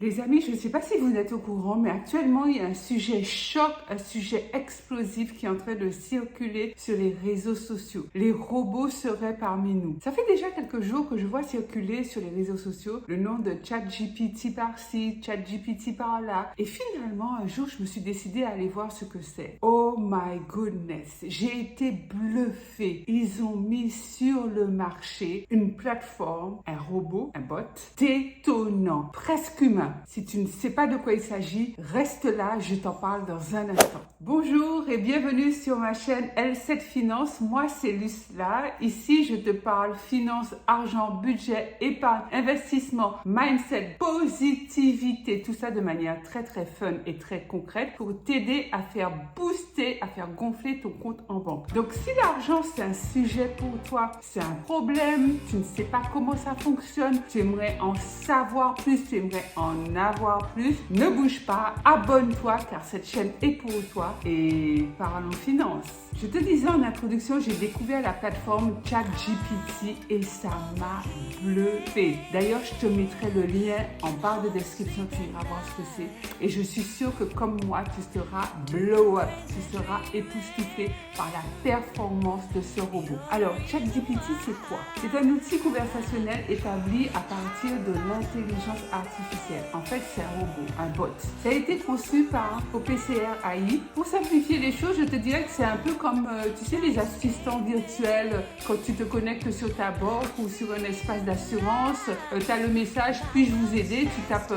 Les amis, je ne sais pas si vous êtes au courant, mais actuellement, il y a un sujet choc, un sujet explosif qui est en train de circuler sur les réseaux sociaux. Les robots seraient parmi nous. Ça fait déjà quelques jours que je vois circuler sur les réseaux sociaux le nom de ChatGPT par-ci, ChatGPT par-là. Et finalement, un jour, je me suis décidée à aller voir ce que c'est. Oh my goodness, j'ai été bluffée. Ils ont mis sur le marché une plateforme, un robot, un bot, détonnant, presque humain. Si tu ne sais pas de quoi il s'agit, reste là, je t'en parle dans un instant. Bonjour et bienvenue sur ma chaîne L7 Finance. Moi, c'est Lucla. Ici, je te parle finance, argent, budget, épargne, investissement, mindset, positivité. Tout ça de manière très fun et très concrète pour t'aider à faire booster, à faire gonfler ton compte en banque. Donc, si l'argent, c'est un sujet pour toi, c'est un problème, tu ne sais pas comment ça fonctionne, tu aimerais en savoir plus, tu aimerais en avoir plus, ne bouge pas, abonne-toi car cette chaîne est pour toi et parlons finance. Je te disais en introduction, j'ai découvert la plateforme ChatGPT et ça m'a bluffé. D'ailleurs, je te mettrai le lien en barre de description, tu iras voir ce que c'est. Et je suis sûre que comme moi, tu seras blow up, tu seras époustouflé par la performance de ce robot. Alors, ChatGPT, c'est quoi? C'est un outil conversationnel établi à partir de l'intelligence artificielle. En fait, c'est un robot, un bot. Ça a été conçu par OpenAI AI. Pour simplifier les choses, je te dirais que c'est un peu comme, tu sais, les assistants virtuels quand tu te connectes sur ta banque ou sur un espace d'assurance. Tu as le message « Puis-je vous aider ?» Tu tapes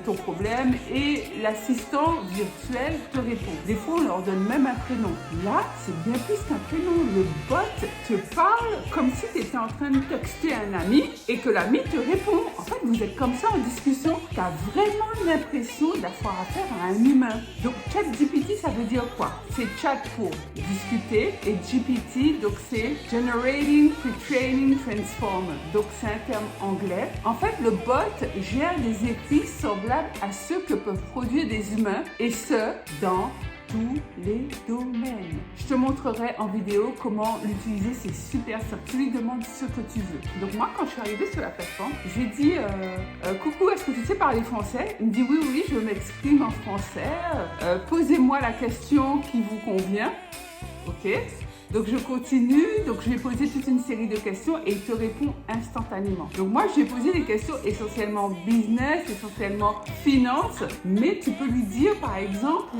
ton problème et l'assistant virtuel te répond. Des fois, on leur donne même un prénom. Là, c'est bien plus qu'un prénom. Le bot te parle comme si tu étais en train de texter un ami et que l'ami te répond. En fait, vous êtes comme ça en discussion. Tu as vraiment l'impression d'avoir affaire à un humain. Donc, ChatGPT, ça veut dire quoi? C'est chat pour discuter et GPT, donc c'est Generating, Pre-training, Transform. Donc, c'est un terme anglais. En fait, le bot gère des écrits semblables à ceux que peuvent produire des humains et ce, dans tous les domaines. Je te montrerai en vidéo comment l'utiliser, c'est super simple. Tu lui demandes ce que tu veux. Donc moi, quand je suis arrivée sur la plateforme, j'ai dit coucou, est-ce que tu sais parler français? Il me dit oui, je m'exprime en français. Posez-moi la question qui vous convient. Ok. Donc je continue, donc je vais poser toute une série de questions et il te répond instantanément. Donc moi je vais poser des questions essentiellement business, essentiellement finance, mais tu peux lui dire par exemple,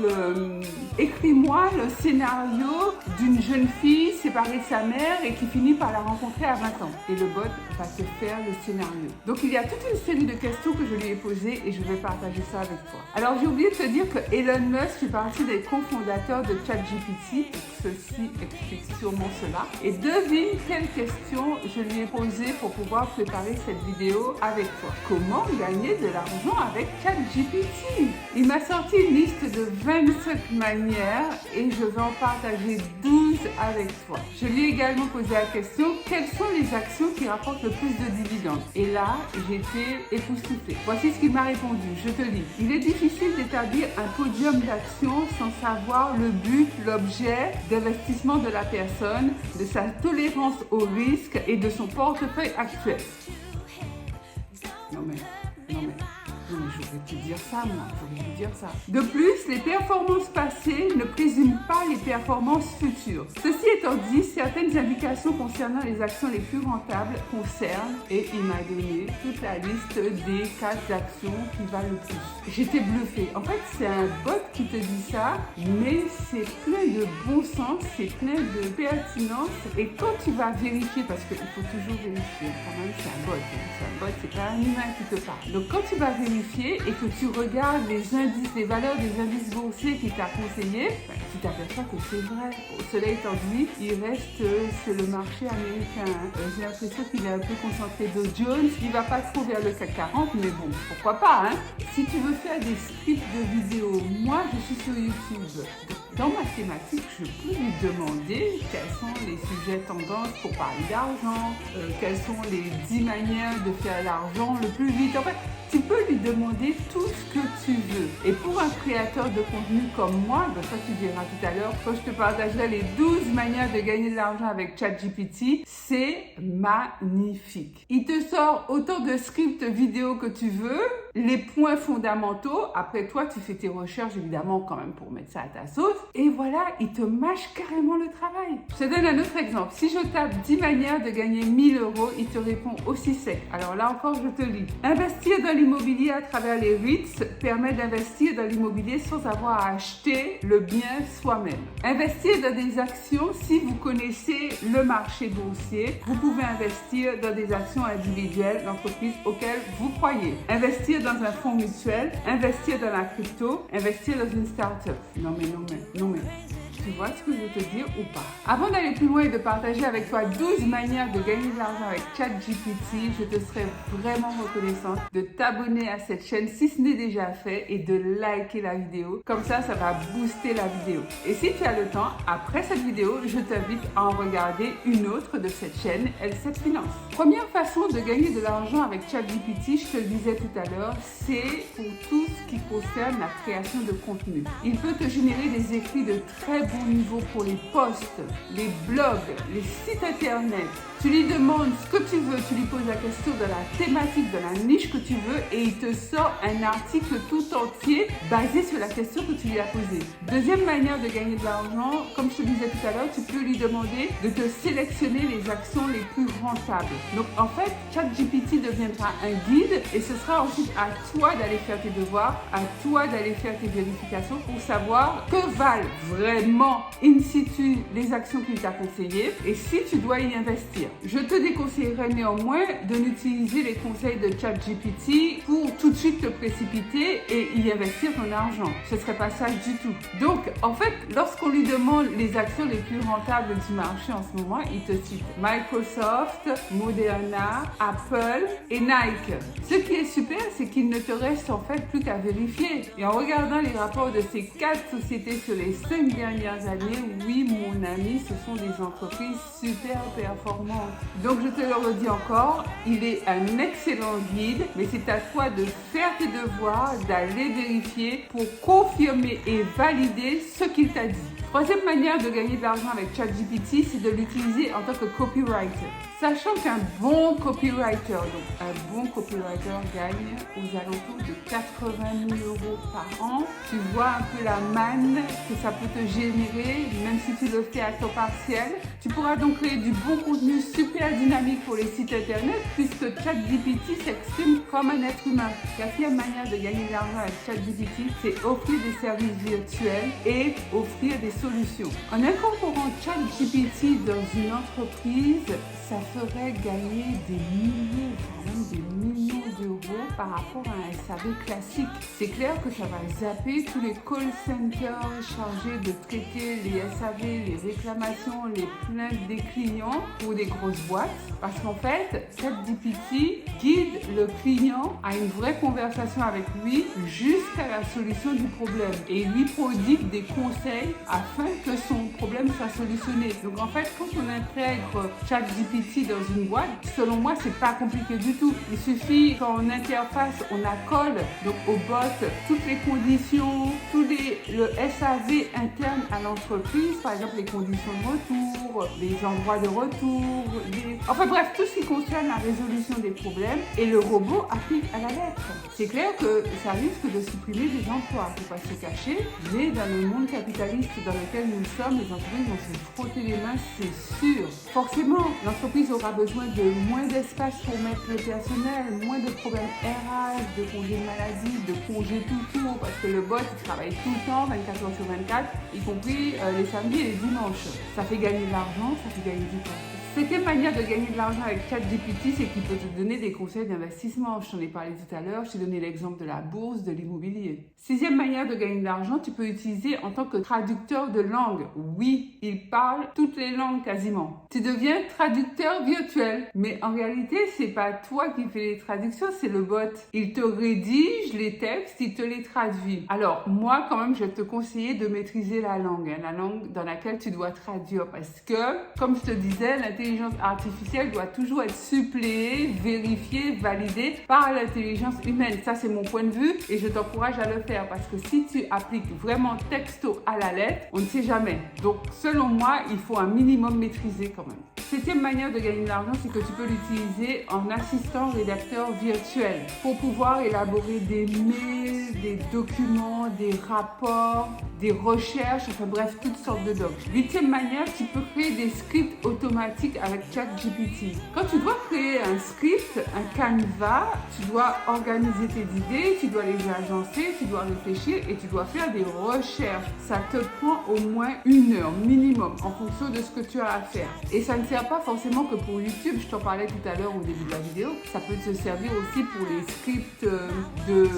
écris-moi le scénario d'une jeune fille séparée de sa mère et qui finit par la rencontrer à 20 ans. Et le bot va te faire le scénario. Donc il y a toute une série de questions que je lui ai posées et je vais partager ça avec toi. Alors j'ai oublié de te dire que Elon Musk fait partie des cofondateurs de ChatGPT, ceci explique sûrement cela. Et devine quelle question je lui ai posée pour pouvoir préparer cette vidéo avec toi. Comment gagner de l'argent avec ChatGPT? Il m'a sorti une liste de 25 manières et je vais en partager 12 avec toi. Je lui ai également posé la question, quelles sont les actions qui rapportent le plus de dividendes? Et là, j'étais époustouflée. Voici ce qu'il m'a répondu, je te lis. Il est difficile d'établir un podium d'actions sans savoir le but, l'objet d'investissement de la personne, de sa tolérance au risque et de son portefeuille actuel. Non mais, j'aurais pu dire ça, moi, j'aurais pu dire ça. De plus, les performances passées ne présument pas les performances futures. Ceci étant dit, certaines indications concernant les actions les plus rentables concernent, et il m'a donné toute la liste des 4 actions qui valent le plus. J'étais bluffée. En fait, c'est un bot qui te dit ça, mais c'est plein de bon sens, c'est plein de pertinence. Et quand tu vas vérifier, parce qu'il faut toujours vérifier, quand même, c'est un bot, c'est pas un humain qui te parle. Donc, quand tu vas vérifier et que tu regardes les indices, les valeurs des indices boursiers qu'il t'a conseillé, tu t'aperçois que c'est vrai. Cela étant dit, il reste sur le marché américain. J'ai l'impression qu'il est un peu concentré Dow Jones. Il ne va pas trop vers le CAC 40, mais bon, pourquoi pas, hein? Si tu veux faire des scripts de vidéos, moi je suis sur YouTube. Dans ma thématique, je peux lui demander quels sont les sujets tendances pour parler d'argent, quelles sont les 10 manières de faire l'argent le plus vite. En fait, Tu peux lui demander tout ce que tu veux. Et pour un créateur de contenu comme moi, ben ça tu verras tout à l'heure, quand je te partagerai les 12 manières de gagner de l'argent avec ChatGPT, c'est magnifique. Il te sort autant de scripts vidéo que tu veux, les points fondamentaux. Après toi, tu fais tes recherches évidemment quand même pour mettre ça à ta sauce. Et voilà, il te mâche carrément le travail. Je te donne un autre exemple. Si je tape 10 manières de gagner 1000 euros, il te répond aussi sec. Alors là encore, je te lis. Investir dans l'immobilier à travers les REITs permet d'investir dans l'immobilier sans avoir à acheter le bien soi-même. Investir dans des actions, si vous connaissez le marché boursier, vous pouvez investir dans des actions individuelles d'entreprises auxquelles vous croyez. Investir dans un fonds mutuel, investir dans la crypto, investir dans une start-up. Non mais. Tu vois ce que je veux te dire ou pas? Avant d'aller plus loin et de partager avec toi 12 manières de gagner de l'argent avec ChatGPT, je te serais vraiment reconnaissante de t'abonner à cette chaîne si ce n'est déjà fait et de liker la vidéo. Comme ça va booster la vidéo. Et si tu as le temps, après cette vidéo, je t'invite à en regarder une autre de cette chaîne, L7 Finance. Première façon de gagner de l'argent avec ChatGPT, je te le disais tout à l'heure, c'est pour tout ce qui concerne la création de contenu. Il peut te générer des écrits de très bon niveau pour les posts, les blogs, les sites internet. Tu lui demandes ce que tu veux, tu lui poses la question de la thématique, de la niche que tu veux et il te sort un article tout entier basé sur la question que tu lui as posée. Deuxième manière de gagner de l'argent, comme je te disais tout à l'heure, tu peux lui demander de te sélectionner les actions les plus rentables. Donc en fait, ChatGPT deviendra un guide et ce sera ensuite à toi d'aller faire tes devoirs, à toi d'aller faire tes vérifications pour savoir que valent vraiment in situ les actions qu'il t'a conseillées et si tu dois y investir. Je te déconseillerais néanmoins de n'utiliser les conseils de ChatGPT pour tout de suite te précipiter et y investir ton argent. Ce ne serait pas ça du tout. Donc, en fait, lorsqu'on lui demande les actions les plus rentables du marché en ce moment, il te cite Microsoft, Moderna, Apple et Nike. Ce qui est super, c'est qu'il ne te reste en fait plus qu'à vérifier. Et en regardant les rapports de ces 4 sociétés sur les 5 dernières années, oui, mon ami, ce sont des entreprises super performantes. Donc je te le redis encore, il est un excellent guide, mais c'est à toi de faire tes devoirs, d'aller vérifier pour confirmer et valider ce qu'il t'a dit. Troisième manière de gagner de l'argent avec ChatGPT, c'est de l'utiliser en tant que copywriter. Sachant qu'un bon copywriter, gagne aux alentours de 80 000 euros par an. Tu vois un peu la manne que ça peut te générer, même si tu le fais à temps partiel. Tu pourras donc créer du bon contenu super dynamique pour les sites internet puisque ChatGPT s'exprime comme un être humain. Quatrième manière de gagner de l'argent avec ChatGPT, c'est offrir des services virtuels et offrir des solutions. En incorporant ChatGPT dans une entreprise, ça ferait gagner des milliers, voire même des millions d'euros par rapport à un SAV classique. C'est clair que ça va zapper tous les call centers chargés de traiter les SAV, les réclamations, les plaintes des clients pour des grosses boîtes. Parce qu'en fait, ChatGPT guide le client à une vraie conversation avec lui jusqu'à la solution du problème. Et il lui prodigue des conseils afin que son problème soit solutionné. Donc en fait, quand on intègre ChatGPT dans une boîte, selon moi, c'est pas compliqué du tout. Il suffit qu'en interface, on accole donc au bot toutes les conditions, le SAV interne à l'entreprise, par exemple les conditions de retour, les endroits de retour, enfin bref, tout ce qui concerne la résolution des problèmes et le robot applique à la lettre. C'est clair que ça risque de supprimer des emplois, il ne faut pas se cacher, mais dans le monde capitaliste dans lequel nous sommes, les entreprises vont se frotter les mains, c'est sûr. Forcément, l'entreprise aura besoin de moins d'espace pour mettre le personnel, moins de problèmes RH, de congés de maladie, de congés tout court, parce que le bot il travaille tout le temps, 24 heures sur 24, y compris les samedis et les dimanches. Ça fait gagner de l'argent, ça fait gagner du temps. Septième manière de gagner de l'argent avec ChatGPT, c'est qu'il peut te donner des conseils d'investissement. Je t'en ai parlé tout à l'heure, je t'ai donné l'exemple de la bourse, de l'immobilier. Sixième manière de gagner de l'argent, tu peux l'utiliser en tant que traducteur de langue. Oui, il parle toutes les langues quasiment. Tu deviens traducteur virtuel. Mais en réalité, c'est pas toi qui fais les traductions, c'est le bot. Il te rédige les textes, il te les traduit. Alors, moi, quand même, je vais te conseiller de maîtriser la langue dans laquelle tu dois traduire. Parce que, comme je te disais, l'intelligence l'intelligence artificielle doit toujours être suppléée, vérifiée, validée par l'intelligence humaine. Ça, c'est mon point de vue et je t'encourage à le faire parce que si tu appliques vraiment texto à la lettre, on ne sait jamais. Donc, selon moi, il faut un minimum maîtriser quand même. Septième manière de gagner de l'argent, c'est que tu peux l'utiliser en assistant rédacteur virtuel pour pouvoir élaborer des mails, des documents, des rapports, des recherches, enfin bref, toutes sortes de docs. Huitième manière, tu peux créer des scripts automatiques avec ChatGPT. Quand tu dois créer un script, un canevas, tu dois organiser tes idées, tu dois les agencer, tu dois réfléchir et tu dois faire des recherches. Ça te prend au moins 1 heure minimum en fonction de ce que tu as à faire. Et ça ne sert pas forcément que pour YouTube, je t'en parlais tout à l'heure au début de la vidéo, ça peut te servir aussi pour les scripts de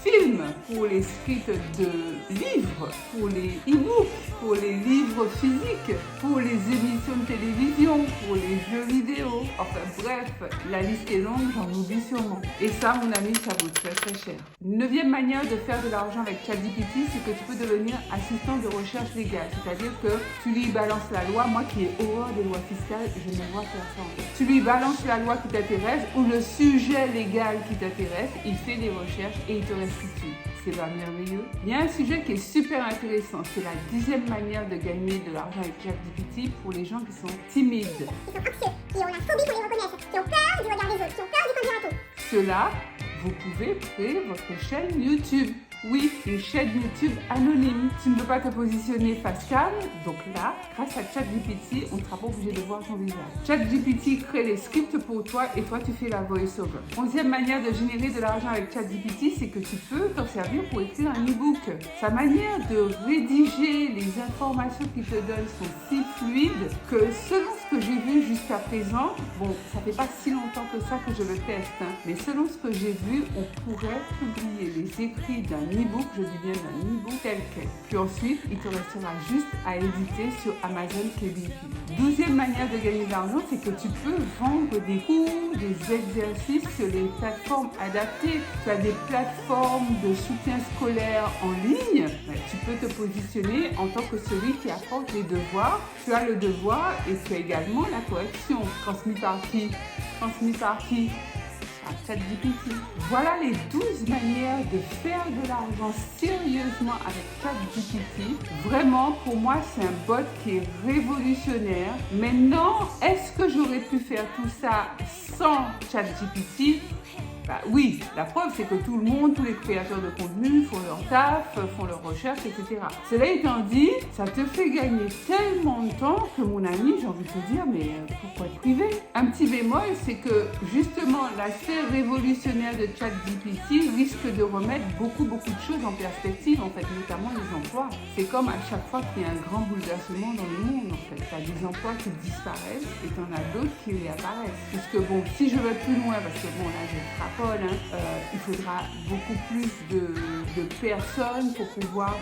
films, pour les scripts de livres, pour les e-books, pour les livres physiques, pour les émissions de télévision, pour les jeux vidéo. Enfin bref, la liste est longue, j'en oublie sûrement. Et ça, mon ami, ça vaut très très cher. Neuvième manière de faire de l'argent avec ChatGPT, c'est que tu peux devenir assistant de recherche légale. C'est-à-dire que tu lui balances la loi. Moi qui ai horreur des lois fiscales, je ne vois faire ça en fait. Tu lui balances la loi qui t'intéresse ou le sujet légal qui t'intéresse, il fait des recherches et il te restitue. C'est pas merveilleux. Il y a un sujet qui est super intéressant. C'est la 10e manière de gagner de l'argent avec ChatGPT pour les gens qui sont timides. Qui sont anxieux, qui ont la phobie qu'on les reconnaisse, qui ont peur du regard des autres, qui ont peur du conduire auto. Ceux-là, vous pouvez créer votre chaîne YouTube. Oui, une chaîne YouTube anonyme. Tu ne peux pas te positionner face cam, donc là, grâce à ChatGPT, on ne sera pas obligé de voir ton visage. ChatGPT crée les scripts pour toi et toi, tu fais la voice-over. 11e manière de générer de l'argent avec ChatGPT, c'est que tu peux t'en servir pour écrire un e-book. Sa manière de rédiger les informations qu'il te donne sont si fluides que selon ce que j'ai vu jusqu'à présent, bon, ça fait pas si longtemps que ça que je le teste, hein, mais selon ce que j'ai vu, on pourrait publier les écrits d'un e-book, je dis bien d'un e-book tel quel. Puis ensuite, il te restera juste à éditer sur Amazon KDP. 12e manière de gagner de l'argent, c'est que tu peux vendre des cours, des exercices sur les plateformes adaptées. Tu as des plateformes de soutien scolaire en ligne. Tu peux te positionner en tant que celui qui apporte les devoirs. Tu as le devoir et tu as également la correction. Transmis par qui? Transmis par qui? ChatGPT. Voilà les 12 manières de faire de l'argent sérieusement avec ChatGPT. Vraiment, pour moi, c'est un bot qui est révolutionnaire. Maintenant, est-ce que j'aurais pu faire tout ça sans ChatGPT? Bah oui, la preuve c'est que tout le monde, tous les créateurs de contenu font leur taf, font leurs recherches, etc. Cela étant dit, ça te fait gagner tellement de temps que mon ami, j'ai envie de te dire, mais pourquoi te priver? Un petit bémol, c'est que justement l'aspect révolutionnaire de ChatGPT risque de remettre beaucoup de choses en perspective, en fait, notamment les emplois. C'est comme à chaque fois qu'il y a un grand bouleversement dans le monde, en fait. Tu as des emplois qui disparaissent et tu en as d'autres qui réapparaissent. Puisque bon, si je vais plus loin, parce que bon là je il faudra beaucoup plus de personnes pour pouvoir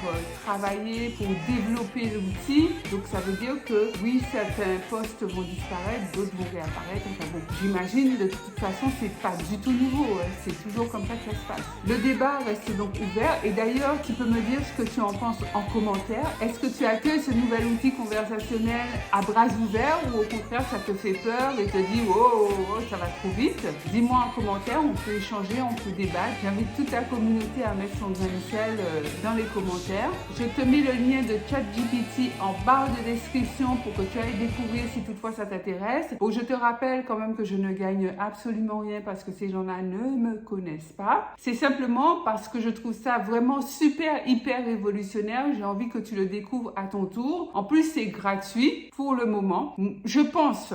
travailler, pour développer l'outil. Donc ça veut dire que oui, certains postes vont disparaître, d'autres vont réapparaître. Enfin bon, j'imagine de toute façon, c'est pas du tout nouveau. C'est toujours comme ça que ça se passe. Le débat reste donc ouvert. Et d'ailleurs, tu peux me dire ce que tu en penses en commentaire. Est-ce que tu accueilles ce nouvel outil conversationnel à bras ouverts ou au contraire, ça te fait peur et te dit oh, ça va trop vite? Dis-moi en commentaire. On peut échanger, on peut débattre. J'invite toute la communauté à mettre son grain de sel dans les commentaires. Je te mets le lien de ChatGPT en barre de description pour que tu ailles découvrir si toutefois ça t'intéresse. Bon, je te rappelle quand même que je ne gagne absolument rien parce que ces gens-là ne me connaissent pas. C'est simplement parce que je trouve ça vraiment super, hyper révolutionnaire. J'ai envie que tu le découvres à ton tour. En plus, c'est gratuit pour le moment. Je pense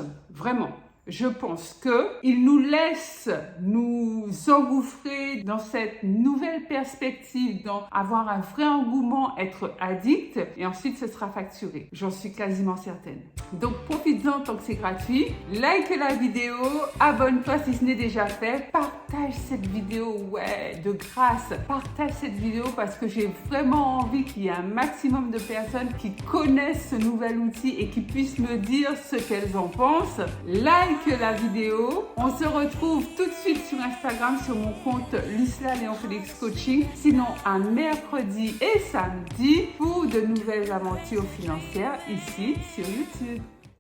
qu'il nous laisse nous engouffrer dans cette nouvelle perspective, avoir un vrai engouement, être addict, et ensuite ce sera facturé. J'en suis quasiment certaine. Donc profites-en tant que c'est gratuit. Like la vidéo, abonne-toi si ce n'est déjà fait, partage cette vidéo, ouais, de grâce. Partage cette vidéo parce que j'ai vraiment envie qu'il y ait un maximum de personnes qui connaissent ce nouvel outil et qui puissent me dire ce qu'elles en pensent. Like la vidéo. On se retrouve tout de suite sur Instagram sur mon compte Lucela Léon Félix Coaching. Sinon, un mercredi et samedi pour de nouvelles aventures financières ici sur YouTube.